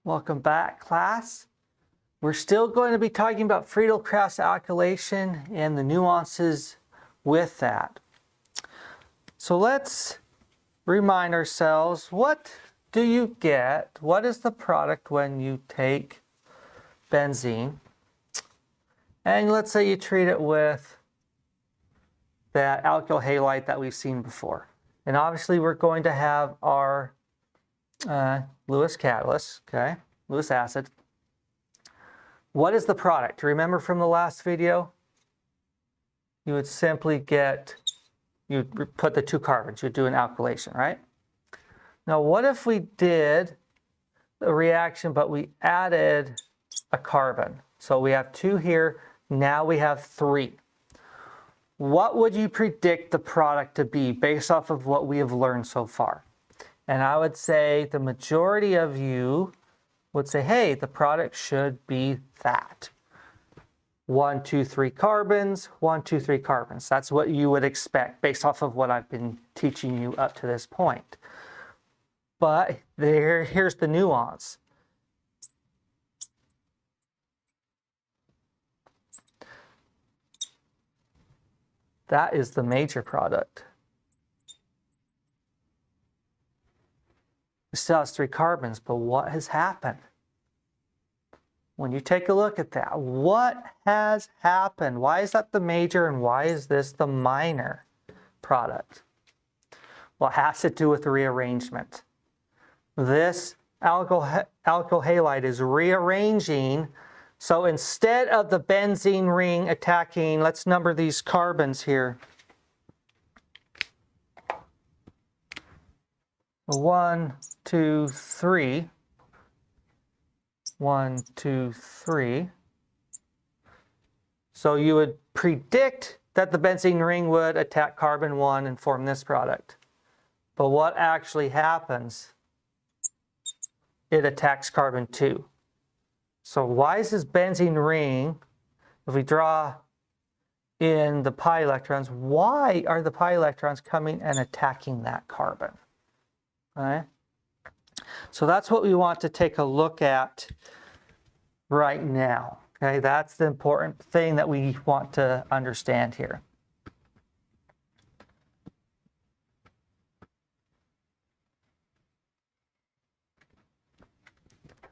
Welcome back, class. We're still going to be talking about Friedel-Crafts alkylation and the nuances with that. So let's remind ourselves, what do you get? What is the product when you take benzene and let's say you treat it with that alkyl halide that we've seen before? And obviously we're going to have our Lewis catalyst, okay, Lewis acid. What is the product? Remember from the last video? You would simply you'd put the two carbons, you'd do an alkylation, right? Now what if we did a reaction but we added a carbon? So we have two here, now we have three. What would you predict the product to be based off of what we have learned so far? And I would say the majority of you would say, hey, the product should be that. 1, 2, 3 carbons, 1, 2, 3 carbons. That's what you would expect based off of what I've been teaching you up to this point. But here's the nuance. That is the major product. It still has 3 carbons, but what has happened? When you take a look at that, what has happened? Why is that the major and why is this the minor product? Well, it has to do with rearrangement. This alkyl halide is rearranging. So instead of the benzene ring attacking, let's number these carbons here. 1, 2, 3. 1, 2, 3. So you would predict that the benzene ring would attack carbon 1 and form this product. But what actually happens? It attacks carbon 2. So why is this benzene ring, if we draw in the pi electrons, why are the pi electrons coming and attacking that carbon? All right. So that's what we want to take a look at right now. Okay, that's the important thing that we want to understand here.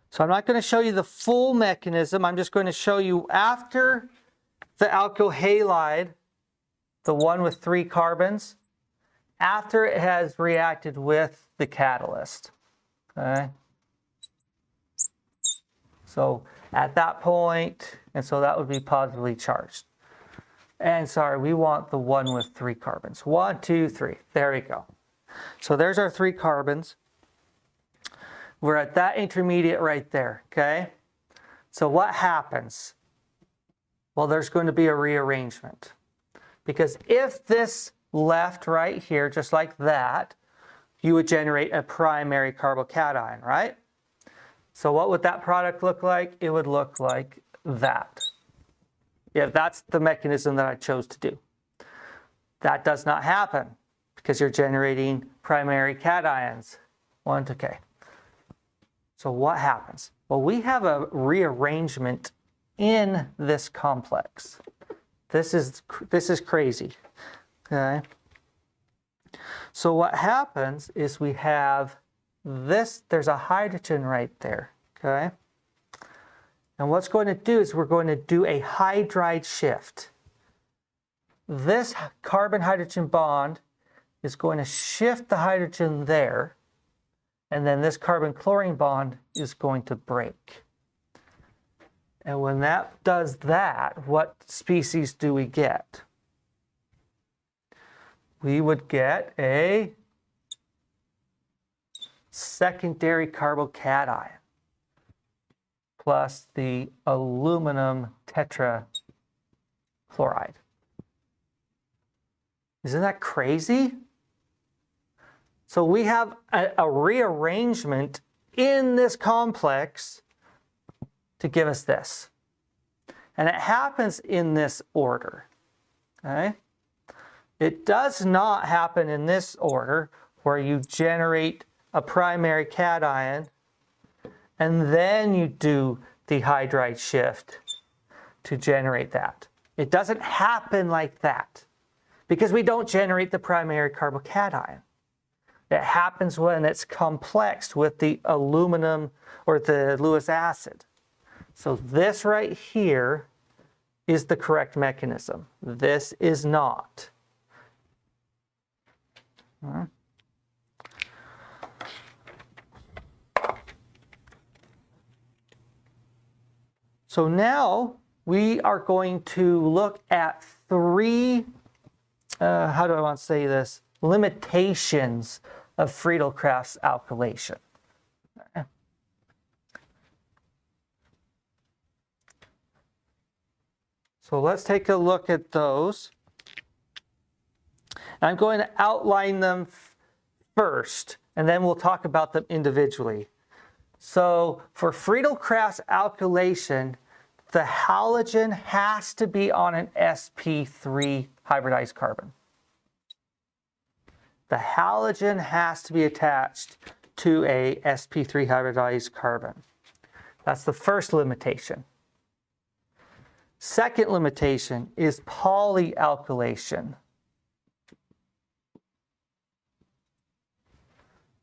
So I'm not going to show you the full mechanism. I'm just going to show you after the alkyl halide, the one with 3 carbons, after it has reacted with the catalyst. Okay. So at that point, and so that would be positively charged. And sorry, we want the one with 3 carbons. 1, 2, 3. There we go. So there's our 3 carbons. We're at that intermediate right there, okay? So what happens? Well, there's going to be a rearrangement. Because if this left right here, just like that, you would generate a primary carbocation, right? So what would that product look like? It would look like that. Yeah, that's the mechanism that I chose to do. That does not happen because you're generating primary cations. Okay. So what happens? Well, we have a rearrangement in this complex. This is crazy. Okay. So what happens is we have this, there's a hydrogen right there, okay? And what's going to do is we're going to do a hydride shift. This carbon-hydrogen bond is going to shift the hydrogen there, and then this carbon-chlorine bond is going to break. And when that does that, what species do we get? We would get a secondary carbocation plus the aluminum tetrachloride. Isn't that crazy? So we have a rearrangement in this complex to give us this. And it happens in this order. Okay? It does not happen in this order where you generate a primary cation and then you do the hydride shift to generate that. It doesn't happen like that because we don't generate the primary carbocation. It happens when it's complexed with the aluminum or the Lewis acid. So this right here is the correct mechanism. This is not. So now we are going to look at three, how do I want to say this, limitations of Friedel-Crafts alkylation. So let's take a look at those. I'm going to outline them first, and then we'll talk about them individually. So for Friedel-Crafts alkylation, the halogen has to be on an sp3 hybridized carbon. The halogen has to be attached to a sp3 hybridized carbon. That's the first limitation. Second limitation is polyalkylation.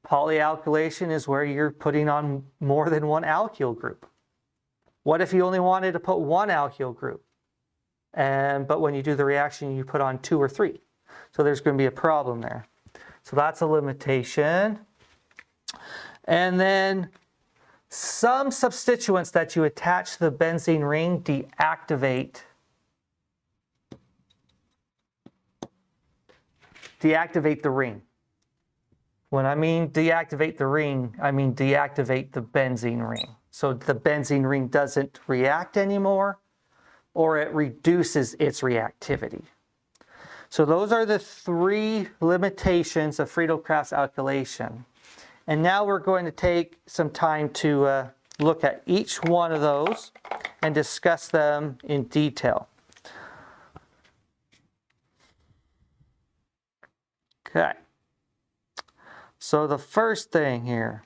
Polyalkylation is where you're putting on more than one alkyl group. What if you only wanted to put one alkyl group? But when you do the reaction, you put on 2 or 3. So there's going to be a problem there. So that's a limitation. And then some substituents that you attach to the benzene ring deactivate the ring. When I mean deactivate the ring, I mean deactivate the benzene ring. So the benzene ring doesn't react anymore, or it reduces its reactivity. So those are the 3 limitations of Friedel-Crafts alkylation. And now we're going to take some time to look at each one of those and discuss them in detail. Okay. So the first thing here,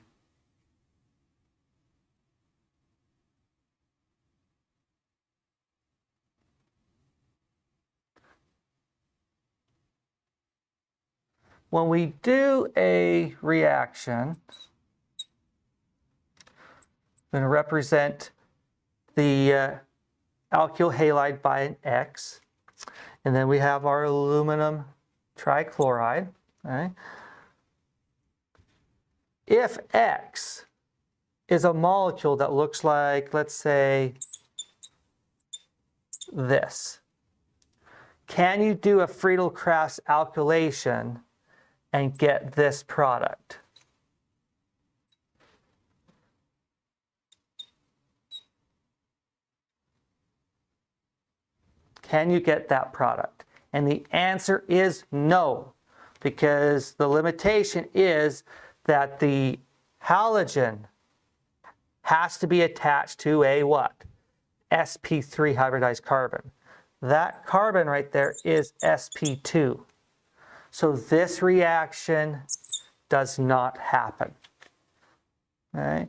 when we do a reaction, I'm going to represent the alkyl halide by an X, and then we have our aluminum trichloride. Right? If X is a molecule that looks like, let's say, this, can you do a Friedel-Crafts alkylation and get this product? Can you get that product? And the answer is no, because the limitation is that the halogen has to be attached to a what? sp3 hybridized carbon. That carbon right there is sp2. So this reaction does not happen. Okay?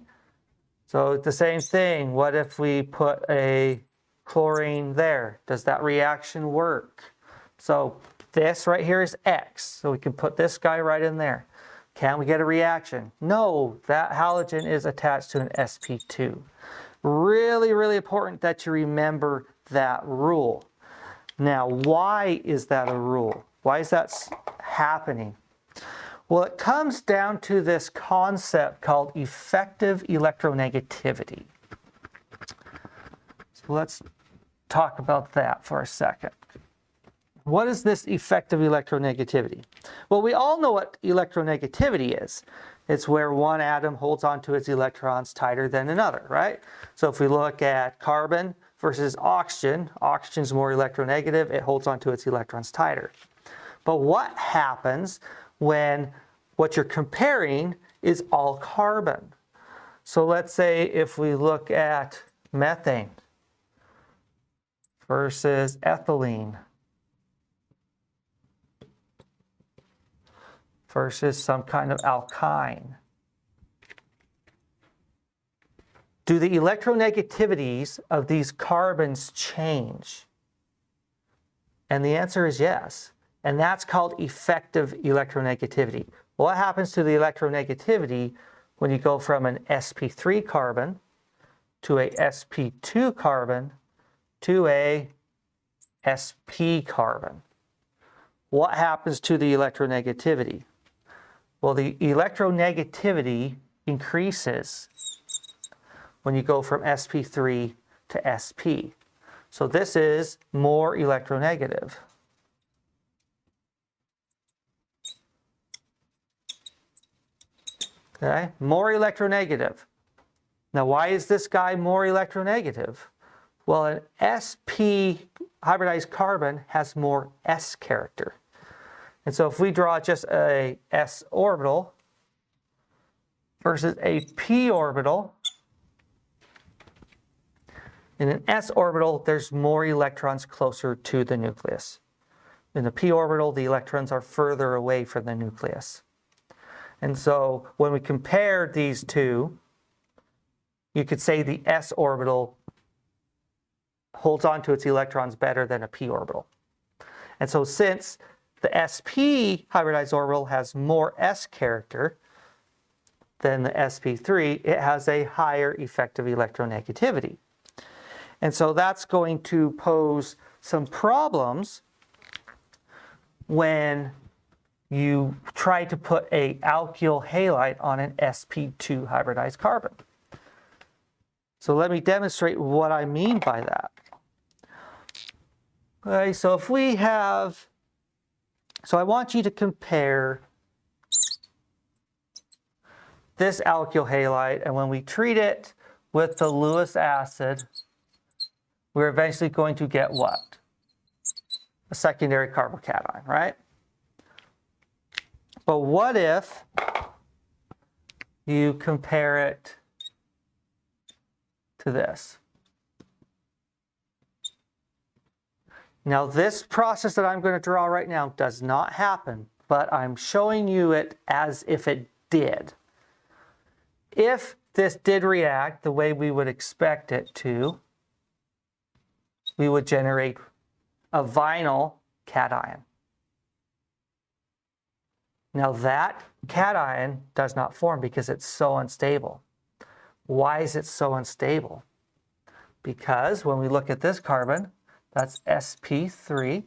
So it's the same thing. What if we put a chlorine there? Does that reaction work? So this right here is X. So we can put this guy right in there. Can we get a reaction? No, that halogen is attached to an sp2. Really, really important that you remember that rule. Now, why is that a rule? Why is that happening? Well, it comes down to this concept called effective electronegativity. So let's talk about that for a second. What is this effective electronegativity? Well, we all know what electronegativity is. It's where one atom holds onto its electrons tighter than another, right? So if we look at carbon versus oxygen, oxygen's more electronegative, it holds onto its electrons tighter. But what happens when what you're comparing is all carbon? So let's say if we look at methane versus ethylene versus some kind of alkyne. do the electronegativities of these carbons change? And the answer is yes. And that's called effective electronegativity. What happens to the electronegativity when you go from an sp3 carbon to a sp2 carbon to a sp carbon? What happens to the electronegativity? Well, the electronegativity increases when you go from sp3 to sp. So this is more electronegative. Okay, more electronegative. Now, why is this guy more electronegative? Well, an sp hybridized carbon has more s character. And so if we draw just a s orbital versus a p orbital, in an s orbital, there's more electrons closer to the nucleus. In the p orbital, the electrons are further away from the nucleus. And so when we compare these two, you could say the s orbital holds on to its electrons better than a p orbital. And so since the sp hybridized orbital has more s character than the sp3, it has a higher effective electronegativity. And so that's going to pose some problems when you try to put an alkyl halide on an sp2 hybridized carbon. So let me demonstrate what I mean by that. Okay, so if we have, so I want you to compare this alkyl halide, and when we treat it with the Lewis acid, we're eventually going to get what? A secondary carbocation, right? But what if you compare it to this? Now, this process that I'm going to draw right now does not happen, but I'm showing you it as if it did. If this did react the way we would expect it to, we would generate a vinyl cation. Now that cation does not form because it's so unstable. Why is it so unstable? Because when we look at this carbon, that's sp3,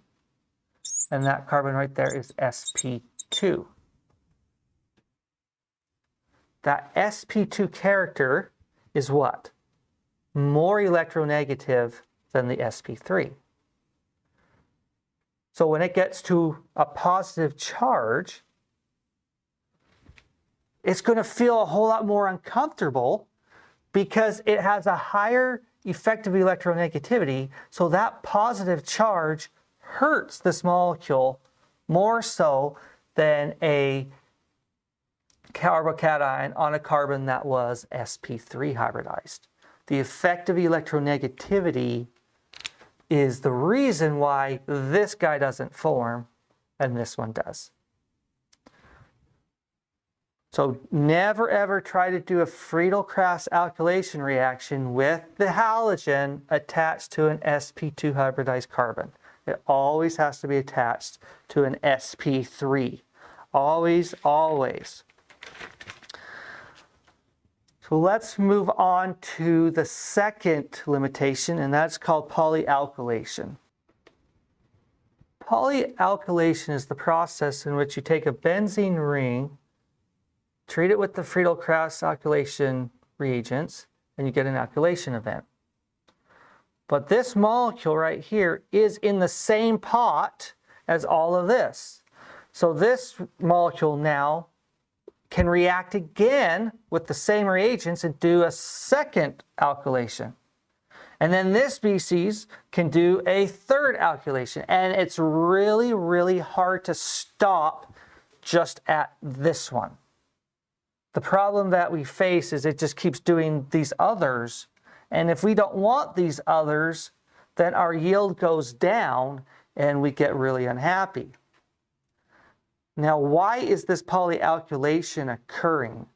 and that carbon right there is sp2. That sp2 character is what? More electronegative than the sp3. So when it gets to a positive charge, it's going to feel a whole lot more uncomfortable because it has a higher effective electronegativity, so that positive charge hurts this molecule more so than a carbocation on a carbon that was sp3 hybridized. The effective electronegativity is the reason why this guy doesn't form and this one does. So never ever try to do a Friedel-Crafts alkylation reaction with the halogen attached to an sp2 hybridized carbon. It always has to be attached to an sp3. Always, always. So let's move on to the second limitation, and that's called polyalkylation. Polyalkylation is the process in which you take a benzene ring, treat it with the Friedel-Crafts alkylation reagents, and you get an alkylation event. But this molecule right here is in the same pot as all of this. So this molecule now can react again with the same reagents and do a second alkylation. And then this species can do a third alkylation. And it's really, really hard to stop just at this one. The problem that we face is it just keeps doing these others. And if we don't want these others, then our yield goes down and we get really unhappy. Now, why is this polyalkylation occurring?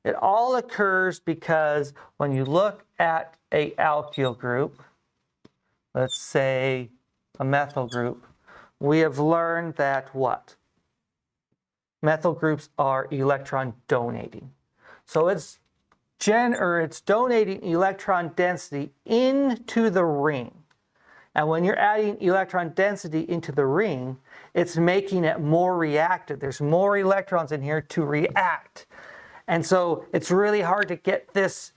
It all occurs because when you look at a alkyl group, let's say a methyl group, we have learned that what? Methyl groups are electron donating. So it's donating electron density into the ring. And when you're adding electron density into the ring, it's making it more reactive. There's more electrons in here to react. And so it's really hard to get this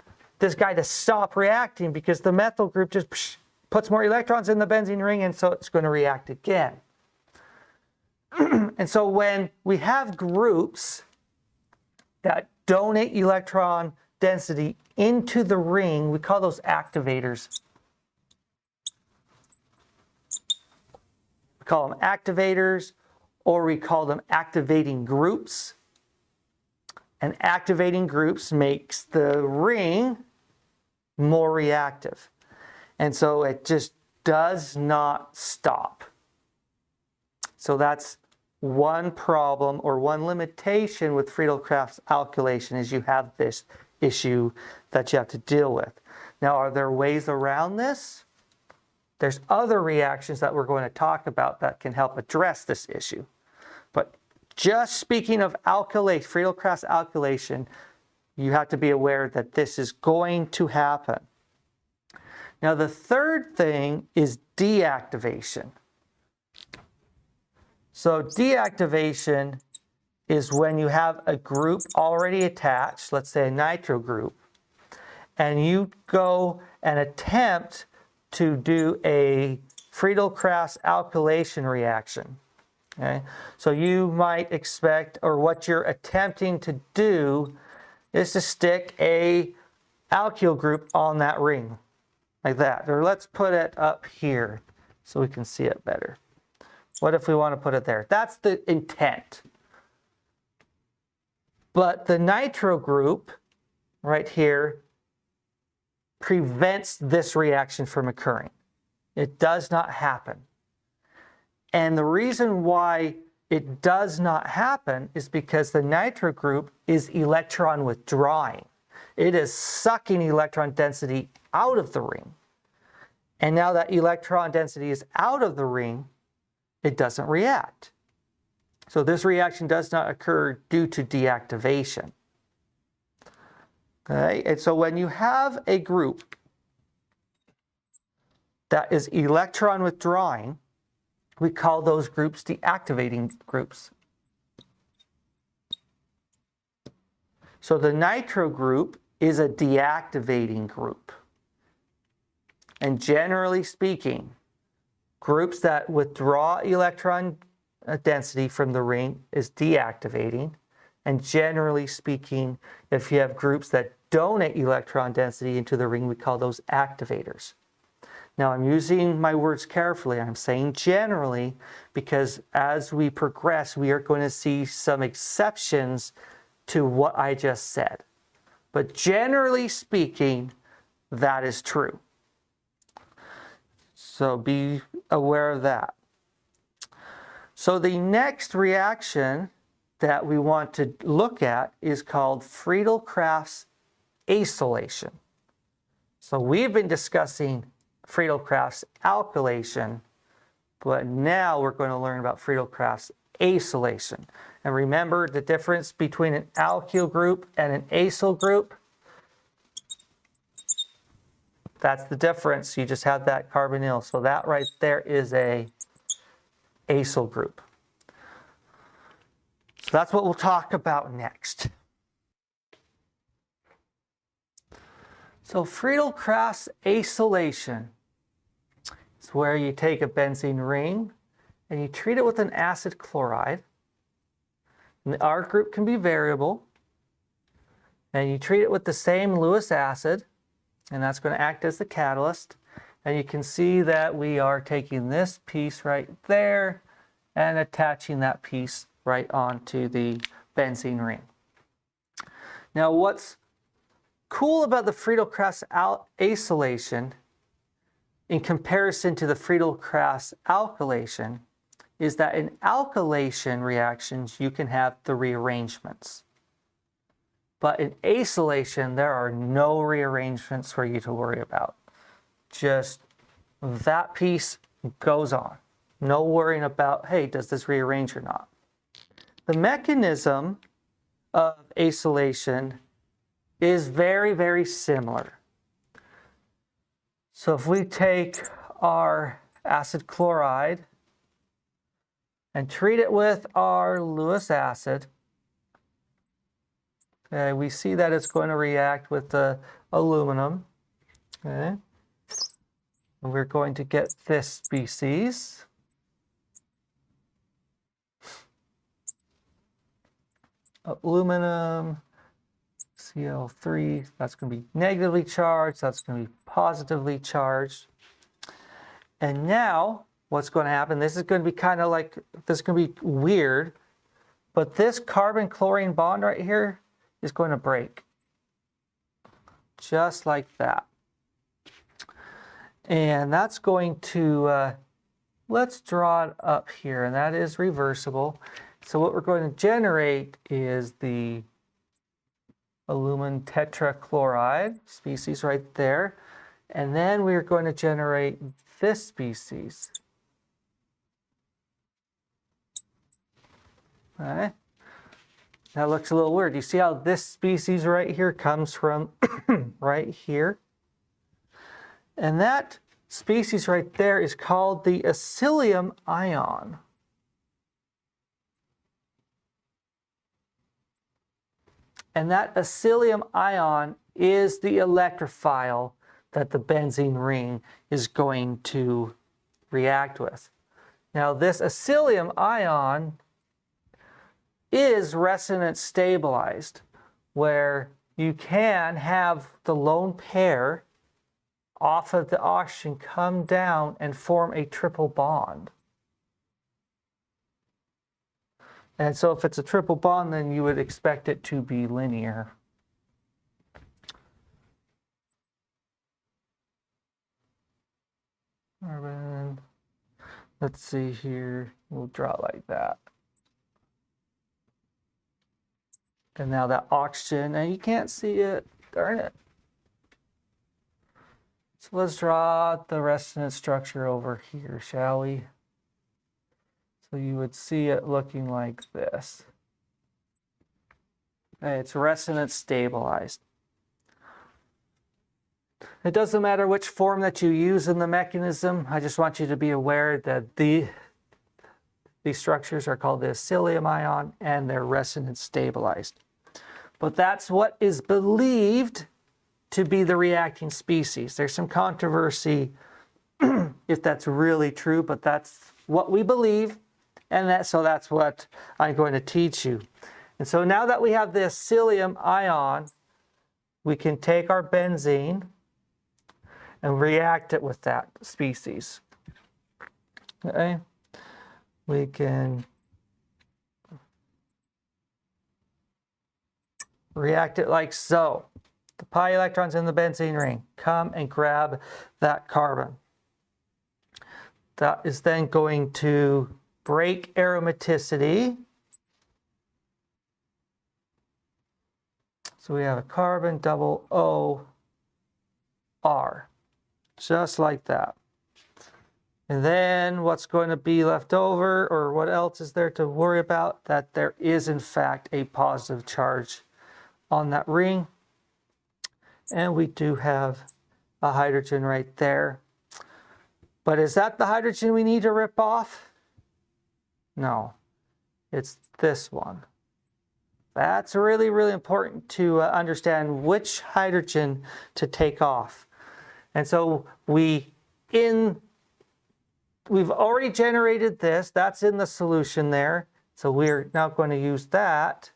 guy to stop reacting because the methyl group just puts more electrons in the benzene ring, and so it's going to react again. And so when we have groups that donate electron density into the ring, we call those activators. We call them activators, or we call them activating groups. And activating groups makes the ring more reactive. And so it just does not stop. So that's one problem or one limitation with Friedel-Crafts alkylation is you have this issue that you have to deal with. Now, are there ways around this? There's other reactions that we're going to talk about that can help address this issue. But just speaking of alkylation, Friedel-Crafts alkylation, you have to be aware that this is going to happen. Now, the third thing is deactivation. So deactivation is when you have a group already attached, let's say a nitro group, and you go and attempt to do a Friedel-Crafts alkylation reaction. Okay? So you might expect, or what you're attempting to do is to stick a alkyl group on that ring, like that. Or let's put it up here so we can see it better. What if we want to put it there? That's the intent. But the nitro group right here prevents this reaction from occurring. It does not happen. And the reason why it does not happen is because the nitro group is electron withdrawing. It is sucking electron density out of the ring. And now that electron density is out of the ring, it doesn't react. So this reaction does not occur due to deactivation. Okay, and so when you have a group that is electron withdrawing, we call those groups deactivating groups. So the nitro group is a deactivating group. And generally speaking, groups that withdraw electron density from the ring is deactivating. And generally speaking, if you have groups that donate electron density into the ring, we call those activators. Now, I'm using my words carefully. I'm saying generally because as we progress, we are going to see some exceptions to what I just said. But generally speaking, that is true. So be aware of that. So the next reaction that we want to look at is called Friedel-Crafts acylation. So we've been discussing Friedel-Crafts alkylation, but now we're going to learn about Friedel-Crafts acylation. And remember the difference between an alkyl group and an acyl group? That's the difference. You just have that carbonyl. So that right there is a acyl group. So that's what we'll talk about next. So Friedel-Crafts acylation is where you take a benzene ring and you treat it with an acid chloride. And the R group can be variable. And you treat it with the same Lewis acid, and that's going to act as the catalyst. And you can see that we are taking this piece right there and attaching that piece right onto the benzene ring. Now, what's cool about the Friedel-Crafts acylation in comparison to the Friedel-Crafts alkylation is that in alkylation reactions, you can have the rearrangements. But in acylation, there are no rearrangements for you to worry about. Just that piece goes on. No worrying about, hey, does this rearrange or not? The mechanism of acylation is very, very similar. So if we take our acid chloride and treat it with our Lewis acid, okay, we see that it's going to react with the aluminum. Okay. And we're going to get this species. Aluminum, Cl3, that's going to be negatively charged, that's going to be positively charged. And now what's going to happen, this is going to be kind of like, this is going to be weird, but this carbon-chlorine bond right here is going to break. Just like that. And that's going to, let's draw it up here, and that is reversible. So what we're going to generate is the aluminum tetrachloride species right there. And then we're going to generate this species. Okay. That looks a little weird. You see how this species right here comes from right here? And that species right there is called the Acylation ion. And that Acylation ion is the electrophile that the benzene ring is going to react with. Now this Acylation ion is resonance stabilized, where you can have the lone pair off of the oxygen come down and form a triple bond. And so if it's a triple bond, then you would expect it to be linear. Carbon. Let's see here. We'll draw it like that. And now that oxygen, and you can't see it, darn it. So let's draw the resonance structure over here, shall we? So you would see it looking like this. Okay, it's resonance stabilized. It doesn't matter which form that you use in the mechanism. I just want you to be aware that these structures are called the Acylation ion and they're resonance stabilized. But that's what is believed to be the reacting species. There's some controversy if that's really true, but that's what we believe, and so that's what I'm going to teach you. And so now that we have the Acylation ion, we can take our benzene and react it with that species. Okay? We can react it like so. The pi electrons in the benzene ring come and grab that carbon. That is then going to break aromaticity. So we have a carbon double O R, just like that. And then what's going to be left over, or what else is there to worry about? That there is in fact a positive charge on that ring. And we do have a hydrogen right there. But is that the hydrogen we need to rip off? No, it's this one. That's really, really important to understand which hydrogen to take off. And so we've already generated this. That's in the solution there. So we're now going to use that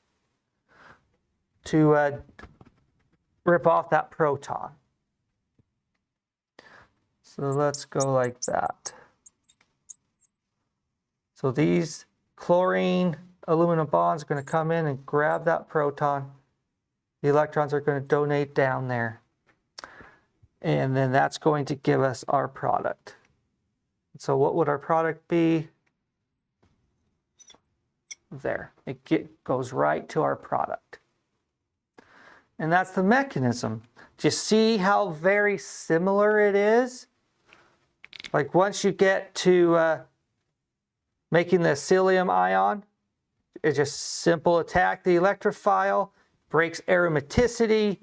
to rip off that proton. So let's go like that. So these chlorine aluminum bonds are going to come in and grab that proton. The electrons are going to donate down there. And then that's going to give us our product. So what would our product be? There. It goes right to our product. And that's the mechanism. Do you see how very similar it is? Like once you get to making the psyllium ion, it's just simple attack the electrophile, breaks aromaticity.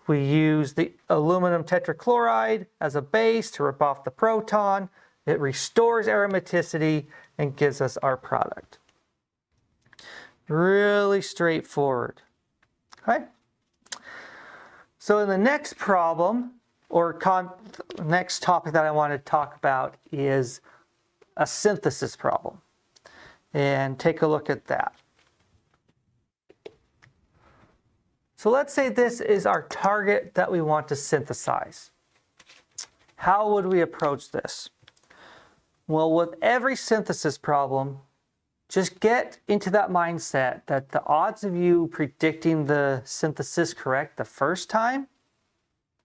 We use the aluminum tetrachloride as a base to rip off the proton. It restores aromaticity and gives us our product. Really straightforward. Okay? So in the next problem, or next topic that I want to talk about is a synthesis problem. And take a look at that. So let's say this is our target that we want to synthesize. How would we approach this? Well, with every synthesis problem, just get into that mindset that the odds of you predicting the synthesis correct the first time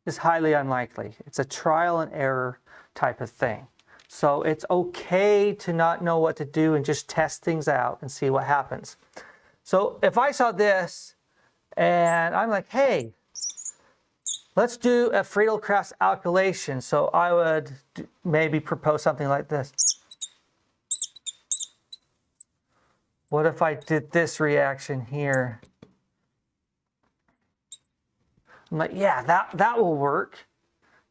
is highly unlikely. It's a trial and error type of thing. So it's okay to not know what to do and just test things out and see what happens. So if I saw this and I'm like, hey, let's do a Friedel-Crafts alkylation. So I would maybe propose something like this. What if I did this reaction here? I'm like, yeah, that will work.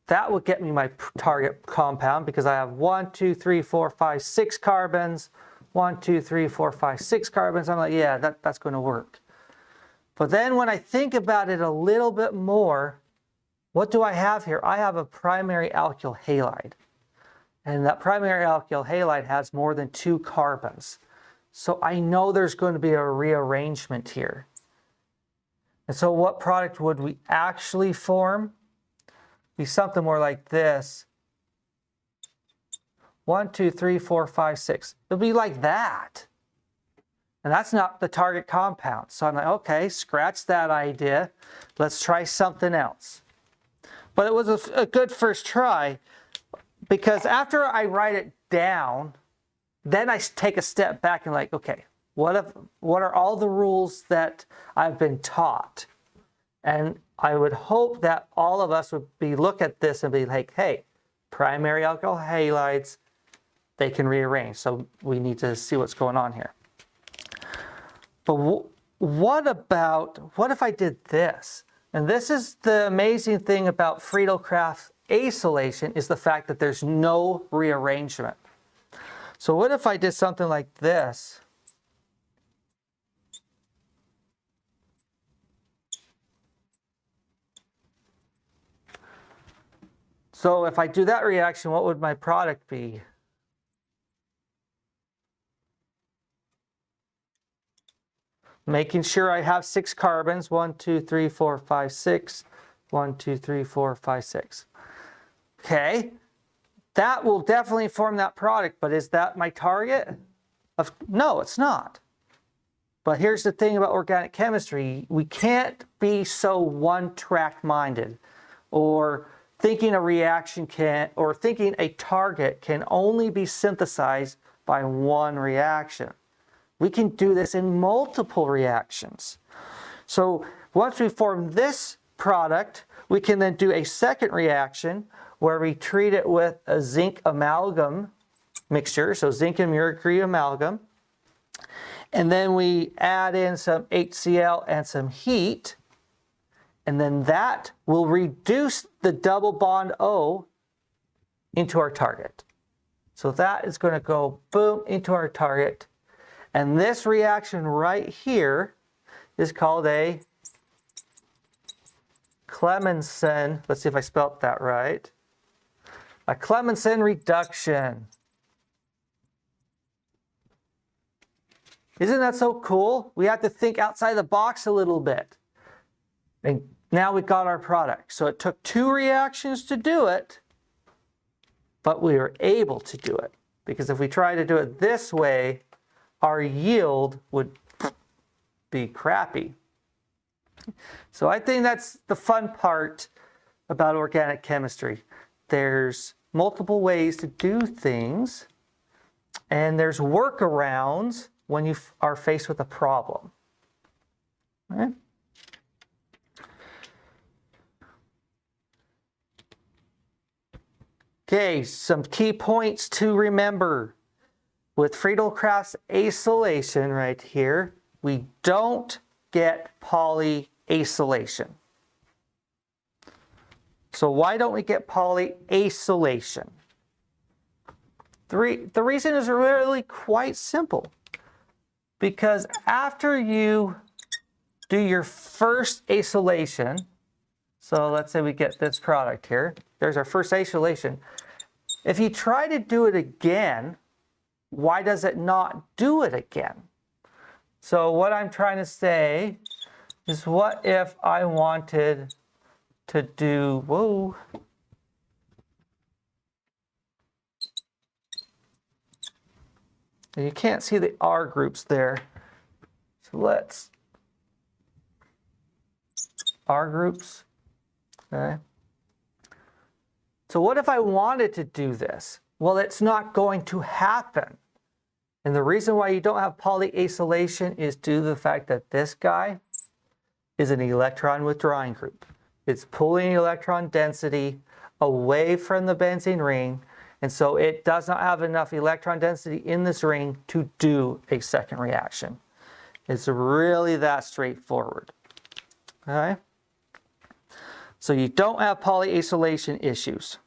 That will get me my target compound because I have 1, 2, 3, 4, 5, 6 carbons. 1, 2, 3, 4, 5, 6 carbons. I'm like, yeah, that's going to work. But then when I think about it a little bit more, what do I have here? I have a primary alkyl halide. And that primary alkyl halide has more than 2 carbons. So I know there's going to be a rearrangement here. And so what product would we actually form? Be something more like this. 1, 2, 3, 4, 5, 6. It'll be like that. And that's not the target compound. So I'm like, okay, scratch that idea. Let's try something else. But it was a good first try because after I write it down, then I take a step back and like, okay, what are all the rules that I've been taught? And I would hope that all of us would look at this and be like, hey, primary alkyl halides, they can rearrange. So we need to see what's going on here. But what if I did this? And this is the amazing thing about Friedel-Crafts acylation is the fact that there's no rearrangement. So what if I did something like this? So if I do that reaction, what would my product be? Making sure I have 6 carbons. 1, 2, 3, 4, 5, 6. 1, 2, 3, 4, 5, 6. Okay. That will definitely form that product, but is that my target? No, it's not. But here's the thing about organic chemistry. We can't be so one-track minded or thinking a reaction or thinking a target can only be synthesized by one reaction. We can do this in multiple reactions. So once we form this product, we can then do a second reaction where we treat it with a zinc amalgam mixture, so zinc and mercury amalgam. And then we add in some HCl and some heat. And then that will reduce the double bond O into our target. So that is going to go boom into our target. And this reaction right here is called a Clemmensen. Let's see if I spelled that right. A Clemmensen reduction. Isn't that so cool? We have to think outside the box a little bit. And now we've got our product. So it took 2 reactions to do it, but we were able to do it. Because if we try to do it this way, our yield would be crappy. So I think that's the fun part about organic chemistry. There's multiple ways to do things, and there's workarounds when you are faced with a problem. All right? Okay, some key points to remember. With Friedel-Crafts acylation right here, we don't get polyacylation. So why don't we get polyacylation? The reason is really quite simple. Because after you do your first acylation, so let's say we get this product here, there's our first acylation. If you try to do it again, why does it not do it again? So what I'm trying to say is, what if I wanted to do, whoa. You can't see the R groups there. So let's, R groups, okay. So what if I wanted to do this? Well, it's not going to happen. And the reason why you don't have polyacylation is due to the fact that this guy is an electron withdrawing group. It's pulling electron density away from the benzene ring, and so it does not have enough electron density in this ring to do a second reaction. It's really that straightforward. Okay? So you don't have polyacylation issues.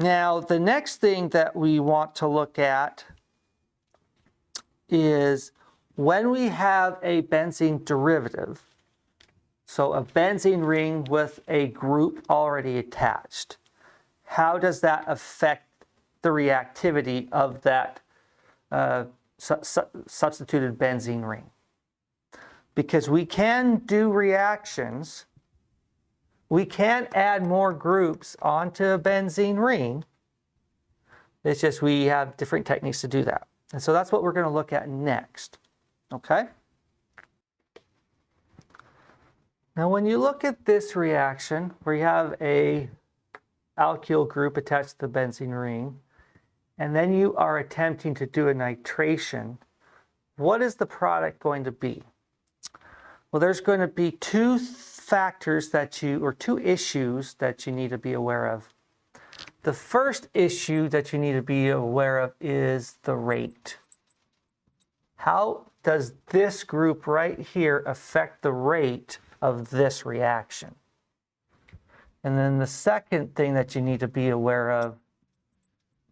Now, the next thing that we want to look at is when we have a benzene derivative, so a benzene ring with a group already attached, how does that affect the reactivity of that substituted benzene ring? Because we can do reactions, we can add more groups onto a benzene ring. It's just we have different techniques to do that. And so that's what we're going to look at next. Okay? Now when you look at this reaction where you have a alkyl group attached to the benzene ring, and then you are attempting to do a nitration, what is the product going to be? Well, there's going to be two factors that or two issues that you need to be aware of. The first issue that you need to be aware of is the rate. How does this group right here affect the rate of this reaction? And then the second thing that you need to be aware of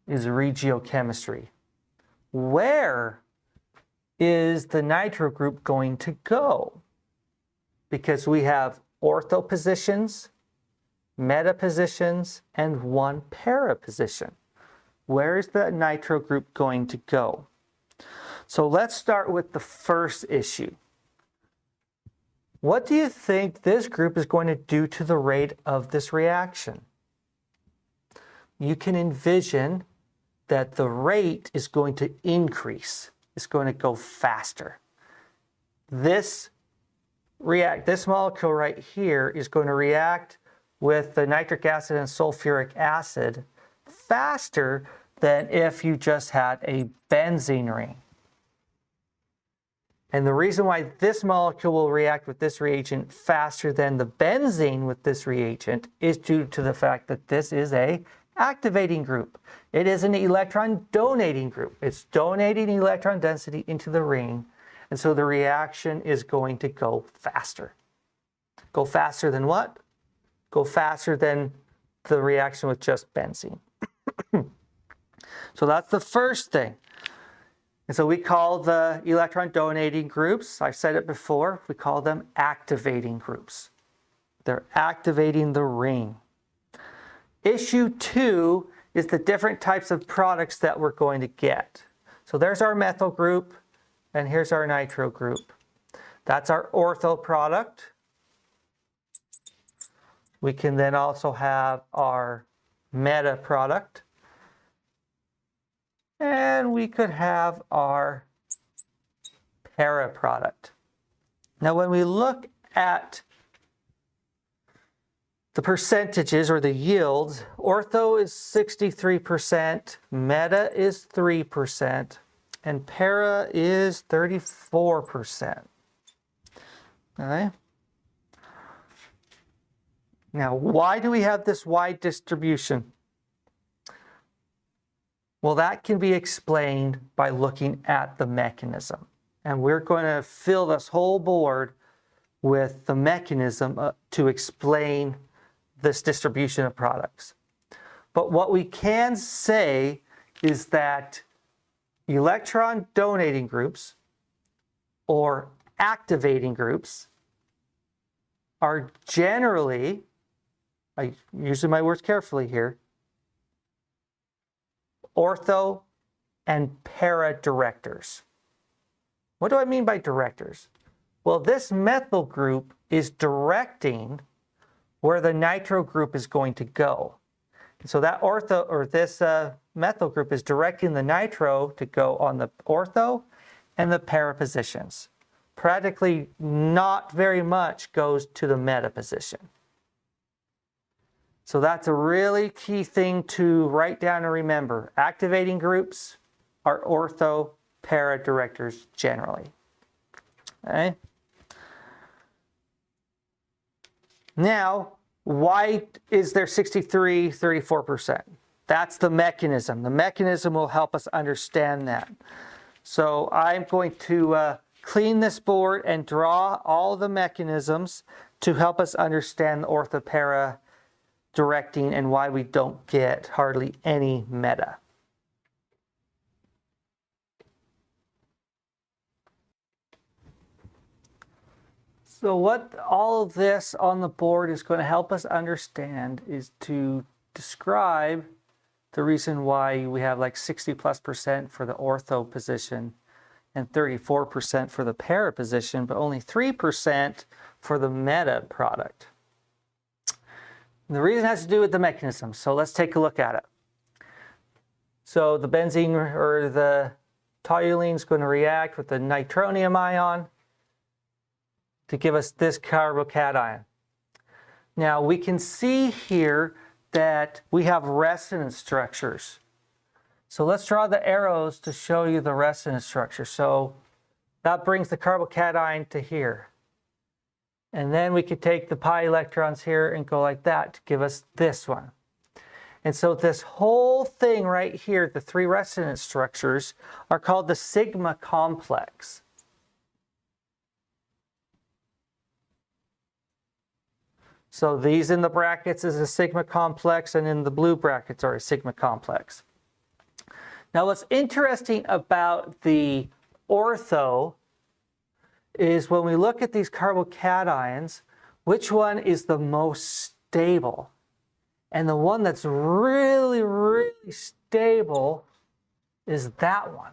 is regiochemistry. Where is the nitro group going to go? Because we have ortho positions, meta positions, and one para position. Where is the nitro group going to go? So let's start with the first issue. What do you think this group is going to do to the rate of this reaction? You can envision that the rate is going to increase. It's going to go faster. This molecule right here is going to react with the nitric acid and sulfuric acid faster than if you just had a benzene ring. And the reason why this molecule will react with this reagent faster than the benzene with this reagent is due to the fact that this is a activating group. It is an electron donating group. It's donating electron density into the ring, and so the reaction is going to go faster. Go faster than what? Go faster than the reaction with just benzene. So that's the first thing. And so we call the electron donating groups, I've said it before, we call them activating groups. They're activating the ring. Issue 2 is the different types of products that we're going to get. So there's our methyl group, and here's our nitro group. That's our ortho product. We can then also have our meta product. And we could have our para product. Now when we look at the percentages or the yields, ortho is 63%, meta is 3%, and para is 34%. Okay? Now, why do we have this wide distribution? Well, that can be explained by looking at the mechanism. And we're going to fill this whole board with the mechanism to explain this distribution of products. But what we can say is that electron donating groups or activating groups are generally, I use my words carefully here, ortho and para directors. What do I mean by directors? Well, this methyl group is directing where the nitro group is going to go. So that ortho, or this methyl group, is directing the nitro to go on the ortho and the para positions. Practically not very much goes to the meta position. So that's a really key thing to write down and remember. Activating groups are ortho-para directors generally. Okay? Now, why is there 63-34%? That's the mechanism. The mechanism will help us understand that. So I'm going to clean this board and draw all the mechanisms to help us understand the ortho-para directing and why we don't get hardly any meta. So what all of this on the board is going to help us understand is to describe the reason why we have like 60+% for the ortho position and 34% for the para position, but only 3% for the meta product. And the reason has to do with the mechanism. So let's take a look at it. So the benzene or the toluene is going to react with the nitronium ion to give us this carbocation. Now we can see here that we have resonance structures. So let's draw the arrows to show you the resonance structure. So that brings the carbocation to here. And then we could take the pi electrons here and go like that to give us this one. And so this whole thing right here, the three resonance structures, are called the sigma complex. So these in the brackets is a sigma complex, and in the blue brackets are a sigma complex. Now what's interesting about the ortho is when we look at these carbocations, which one is the most stable? And the one that's really, really stable is that one.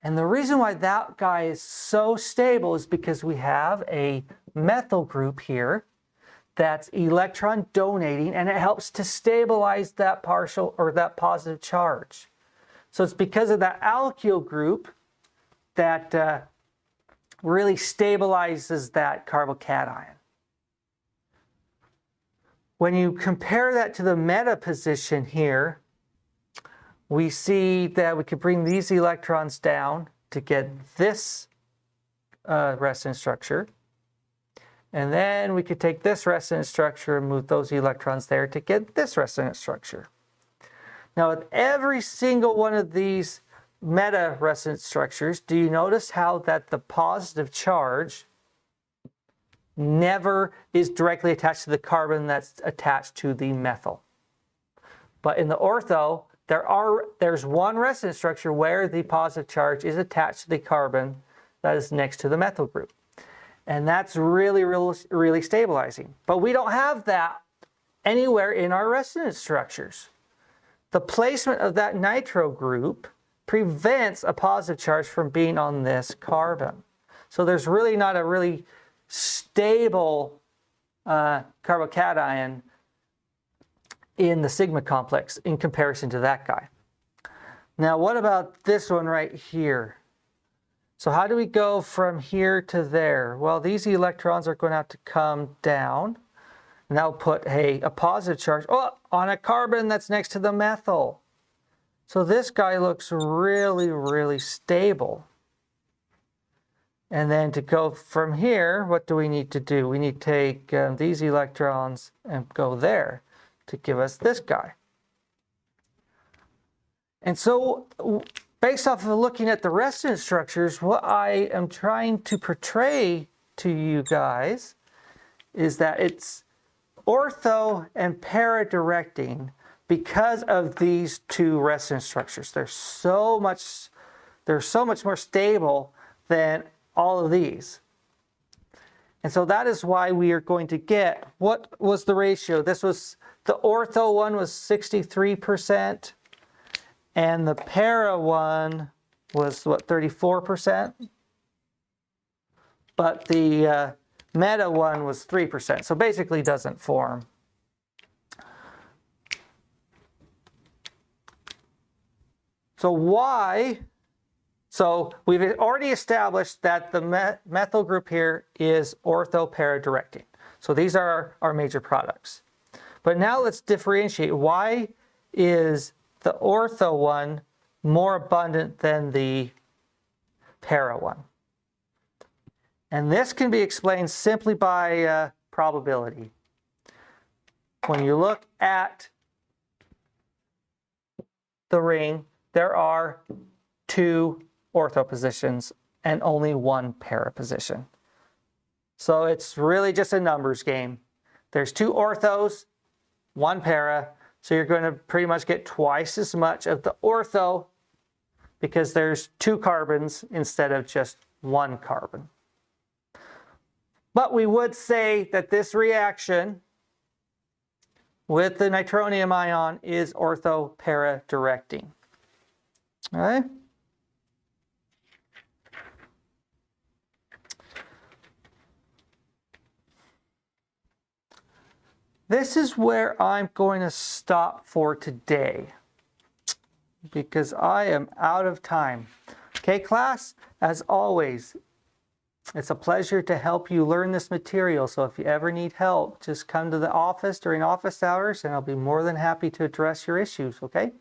And the reason why that guy is so stable is because we have a methyl group here that's electron donating, and it helps to stabilize that partial or that positive charge. So it's because of that alkyl group that really stabilizes that carbocation. When you compare that to the meta position here, we see that we could bring these electrons down to get this resonance structure. And then we could take this resonance structure and move those electrons there to get this resonance structure. Now with every single one of these meta resonance structures, do you notice how that the positive charge never is directly attached to the carbon that's attached to the methyl? But in the ortho, there's one resonance structure where the positive charge is attached to the carbon that is next to the methyl group. And that's really, really, really stabilizing. But we don't have that anywhere in our resonance structures. The placement of that nitro group prevents a positive charge from being on this carbon. So there's really not a really stable carbocation in the sigma complex in comparison to that guy. Now what about this one right here? So how do we go from here to there? Well, these electrons are going to have to come down, and that'll put a positive charge on a carbon that's next to the methyl. So this guy looks really, really stable. And then to go from here, what do we need to do? We need to take these electrons and go there to give us this guy. And so based off of looking at the resonance structures, what I am trying to portray to you guys is that it's ortho and para directing because of these two resonance structures. They're so much more stable than all of these. And so that is why we are going to get, what was the ratio? This was, the ortho one was 63%, and the para one was what, 34%? But the meta one was 3%, so basically doesn't form. So why? So we've already established that the methyl group here is ortho-para directing. So these are our major products. But now let's differentiate. Why is the ortho one more abundant than the para one? And this can be explained simply by probability. When you look at the ring, there are 2 ortho positions and only 1 para position. So it's really just a numbers game. There's 2 orthos, 1 para, so you're going to pretty much get twice as much of the ortho because there's 2 carbons instead of just 1 carbon. But we would say that this reaction with the nitronium ion is ortho-para directing. All right? This is where I'm going to stop for today because I am out of time. Okay, class, as always, it's a pleasure to help you learn this material. So if you ever need help, just come to the office during office hours and I'll be more than happy to address your issues, okay?